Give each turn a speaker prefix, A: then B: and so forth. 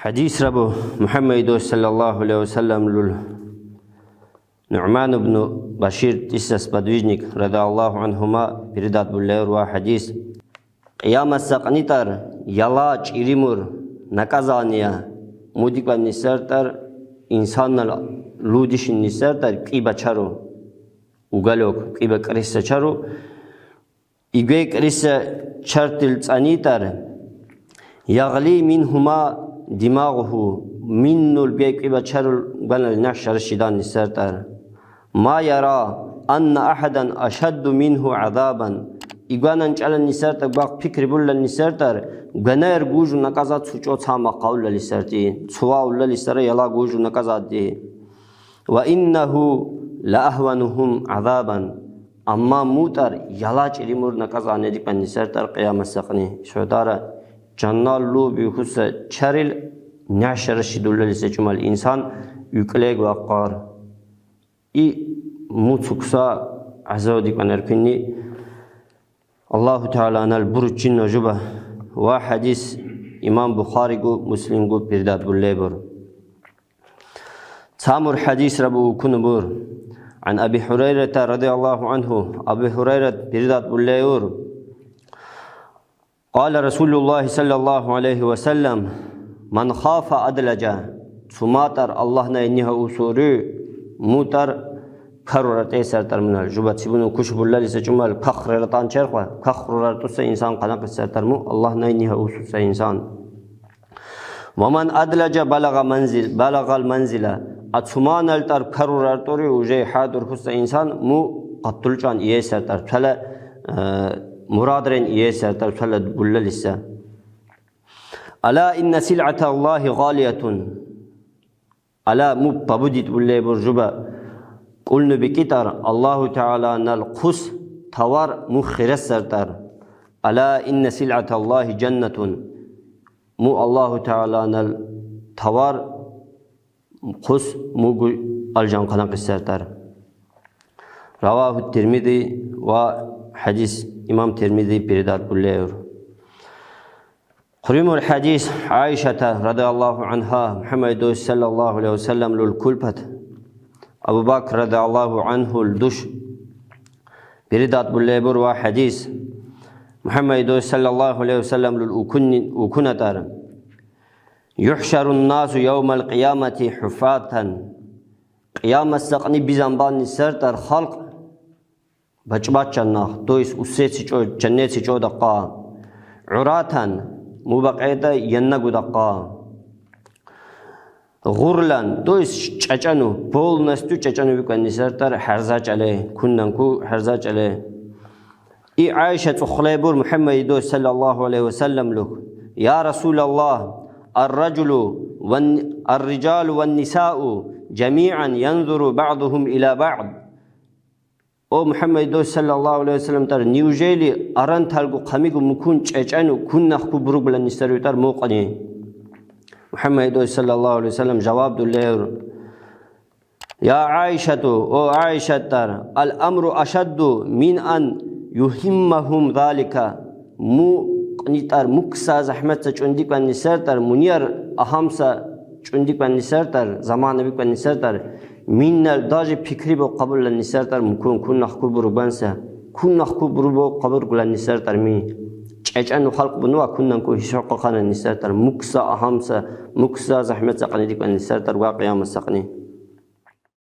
A: حديث ربو محمد صلى الله عليه وسلم نعمان بن بشير تسس بدويجنك رضي الله عنهما بردات بالله وحديث قيام السقنيتر يلاج إريمور نكازانيا موديك بنسرتر إنسان لودش النسرتر كيبا چارو وغالوك كيبا كريسة چارو إيجي كريسة چرتل تانيتر يغلي منهما دماغه من البيك إبا شر بنا النحشر الشيطان السرطر ما يرى أن أحدا أشد منه عذابا إيقانا نجعل النسرطر باق فكر بولا النسرطر غنير جوجو نقازات سوچو تساما قول لسرطي سواء الله لسر يلا جوجو نقازات دي وإنه لأهونهم عذابا أما موتر يلا چريمور نقازاني دي پا نسرطر قيام السقني شودار جنال لو بيخص شرل نعشر الشدول لسجمال الإنسان يكلق وقار إي موتسكسا عزودي بنركني الله تعالى أنا البرجين وجبه وحديث إمام بخاري جو مسلم جو برداد بالليبر تامر حديث ربو كنبور عن أبي هريرة رضي الله عنه أبي هريرة برداد بالليبر قال رسول الله صلى الله عليه وسلم من خاف أدلجا سماتر الله نينها أسوري موتر كررت إيسر ترمنا جبت سبنو كشب الله لسجمال كخر رتان شرخوا كخر رتوس إنسان قناق إيسر ترمو الله نينها أسوس إنسان ومن أدلج بلغ المنزلة أتسمان التر كررتوري وجي حادر خص إنسان مو قتل جان إيسر تر فلا مرادرين إيسر تر فلا بولا لسه ألا إن سلعة الله غالية ألا مبتبدت بالله برجبة قلنا بكتر الله تعالى نالقص توار مخرس سرتر ألا إن سلعة الله جنة مو الله تعالى نالتوار قص مو الجان قناق سرتر رواه الترمذي وحديث إمام ترمذي برداد بالله قريم الحديث عائشة رضي الله عنها محمد صلى الله عليه وسلم للكلبت أبو بكر رضي الله عنه الدش بردات بالليبر وحديث محمد صلى الله عليه وسلم للأكنتر يحشر الناس يوم القيامة حفاة قيام السقني بزنبان سرتر خلق بچبات جنة دويس أسيسي جنة جو دقا عراة مبقعده ينگو دقا غرلان دويس چچانو بول نستو چچانو بكن نسرتر حرزاج عليه كننكو حرزاج عليه اي عائشة خليبور محمد صلى الله عليه وسلم له يا رسول الله الرجال والنساء جميعا ينظر بعضهم إلى بعض او محمد صلى الله عليه وسلم تر نيوجيلي اران تالغو قميغو مكون چچانو كن نخو بروغ بلن نستريتر موقني محمد صلى الله عليه وسلم جواب دولير يا عائشة او عائشة تر الامر اشد من ان يهمهم ذلك مو قنيتر مكسا زحمت چونديك بن نسرتر منير اهمسا چونديك بن نسرتر زمان بك بن نسرتر من الداج فكري بو قبول النسرتر ممكن كن نخكو بروبانسا كن نخكو بروبو قبول كل النسرتر مي چچن خلق بنوا كن نكو حقوق النسرتر مكسا اهمسا مكسا زحمت قنيدك النسرتر واقيام السقني